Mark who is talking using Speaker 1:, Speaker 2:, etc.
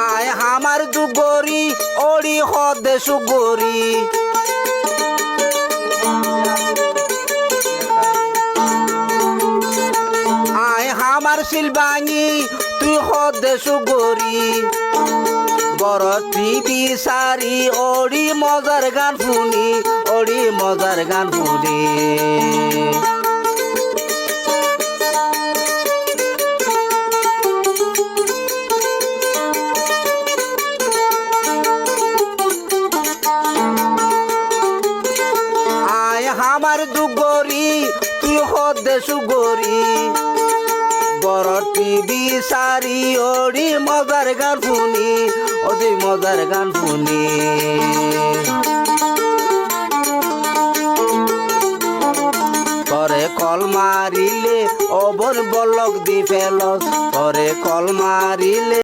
Speaker 1: আয় আমার দুগরি ওড়ি হদে সুগরি আয় আমার শিলবাঙি তুই হদে সুগরি বরতি বিচারি ওড়ি মজার গান শুনি ওড়ি মজার গান শুনি আমার দুগরি তুই হদে সুগরি বরটি বিচারি ওড়ি মজার গান শুনি ওদি মজার গান শুনি তরে কল মারিলে অবন বলক দি ফেলস তরে কল মারিলে